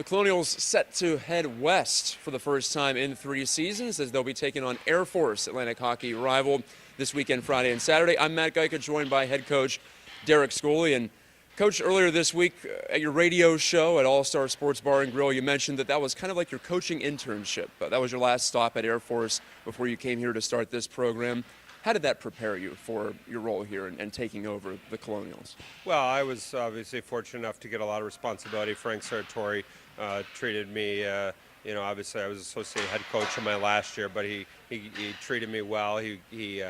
Colonials set to head west for the first time in 3 seasons as they'll be taking on Air Force, Atlantic hockey rival, this weekend, Friday and Saturday. I'm Matt Gajtka, joined by head coach Derek Schooley. And Coach, earlier this week at your radio show at All-Star Sports Bar and Grill, you mentioned that was kind of like your coaching internship. That was your last stop at Air Force before you came here to start this program. How did that prepare you for your role here and taking over the Colonials? Well, I was obviously fortunate enough to get a lot of responsibility. Frank Serratori treated me, obviously I was associate head coach in my last year, but he treated me well. He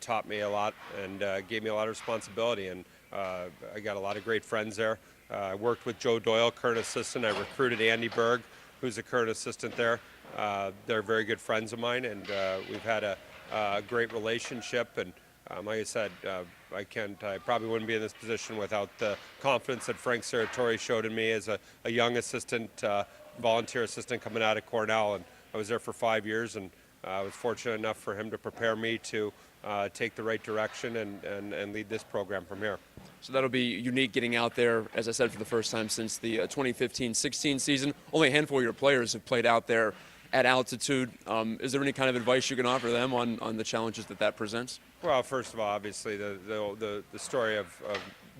taught me a lot and gave me a lot of responsibility, and I got a lot of great friends there. I worked with Joe Doyle, current assistant. I recruited Andy Berg, who's a current assistant there. They're very good friends of mine, and we've had a great relationship. And like I said, I probably wouldn't be in this position without the confidence that Frank Serratori showed in me as a young assistant, volunteer assistant coming out of Cornell. And I was there for 5 years, and I was fortunate enough for him to prepare me to take the right direction and lead this program from here. So that'll be unique getting out there, as I said, for the first time since the 2015-16 season. Only a handful of your players have played out there at altitude. Is there any kind of advice you can offer them on the challenges that presents? Well, first of all, obviously the story of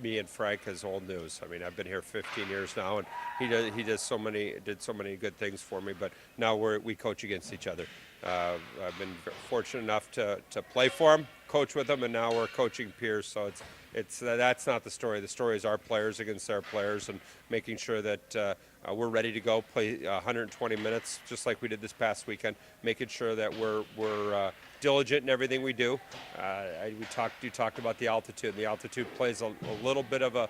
me and Frank is old news. I mean, I've been here 15 years now, and he did so many good things for me. But now we coach against each other. I've been fortunate enough to play for him, coach with him, and now we're coaching peers. So that's not the story. The story is our players against their players, and making sure that we're ready to go play 120 minutes, just like we did this past weekend. Making sure that we're diligent in everything we do. You talked about the altitude. The altitude plays a little bit of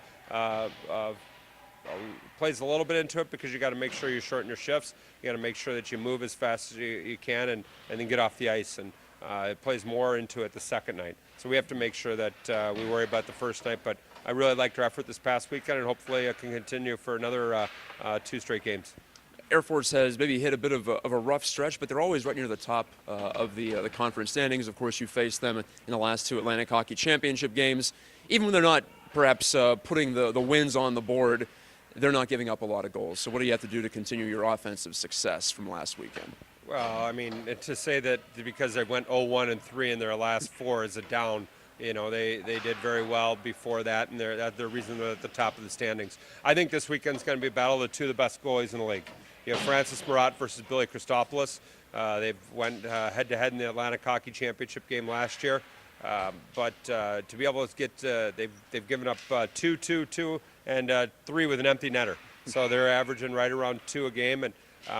plays a little bit into it, because you got to make sure you shorten your shifts. You got to make sure that you move as fast as you can and then get off the ice. And it plays more into it the second night. So we have to make sure that we worry about the first night. But I really liked our effort this past weekend, and hopefully it can continue for another 2 straight games. Air Force has maybe hit a bit of a rough stretch, but they're always right near the top of the conference standings. Of course, you faced them in the last 2 Atlantic Hockey Championship games. Even when they're not perhaps putting the wins on the board, they're not giving up a lot of goals. So what do you have to do to continue your offensive success from last weekend? Well, I mean, to say that because they went 0-1-3 in their last 4 is a down. They did very well before that, and that's the reason they're at the top of the standings. I think this weekend's going to be a battle of 2 of the best goalies in the league. You have Francis Marat versus Billy Christopoulos. They've went head-to-head in the Atlantic Hockey Championship game last year. But to be able to get, they've given up 2, 2, 2, and 3 with an empty netter. So they're averaging right around 2 a game, and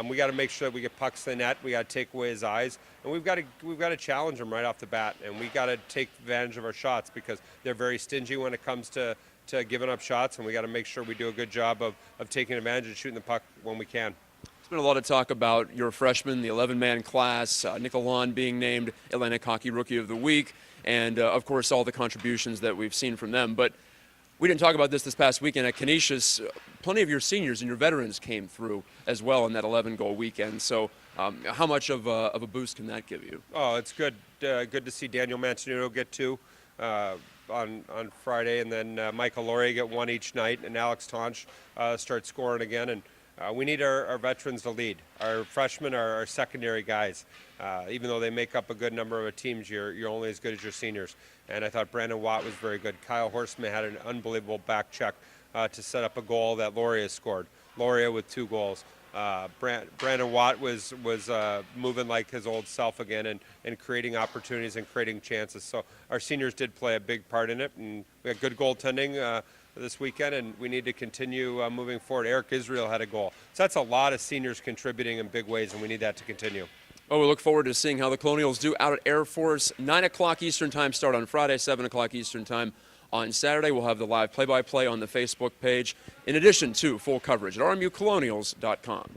we got to make sure that we get pucks to the net. We got to take away his eyes, and we've got to challenge them right off the bat, and we got to take advantage of our shots, because they're very stingy when it comes to giving up shots, and we got to make sure we do a good job of taking advantage and shooting the puck when we can. There's been a lot of talk about your freshman, the 11-man class, Nick Lalonde being named Atlantic Hockey Rookie of the Week, and of course all the contributions that we've seen from them. But we didn't talk about this past weekend at Canisius. Plenty of your seniors and your veterans came through as well in that 11-goal weekend. So how much of a boost can that give you? Oh, it's good. Good to see Daniel Mantenuto get 2 on Friday, and then Michael Laurier get 1 each night, and Alex Tonch start scoring again. And we need our veterans to lead. Our freshmen are our secondary guys. Even though they make up a good number of teams, you're only as good as your seniors. And I thought Brandon Watt was very good. Kyle Horstman had an unbelievable back check to set up a goal that Laurier scored. Laurier with 2 goals. Brandon Watt was moving like his old self again, and creating opportunities and creating chances. So our seniors did play a big part in it, and we had good goaltending this weekend, and we need to continue moving forward. Eric Israel had a goal. So that's a lot of seniors contributing in big ways, and we need that to continue. Well, we look forward to seeing how the Colonials do out at Air Force. 9 o'clock Eastern Time start on Friday, 7 o'clock Eastern Time on Saturday. We'll have the live play-by-play on the Facebook page, in addition to full coverage at rmucolonials.com.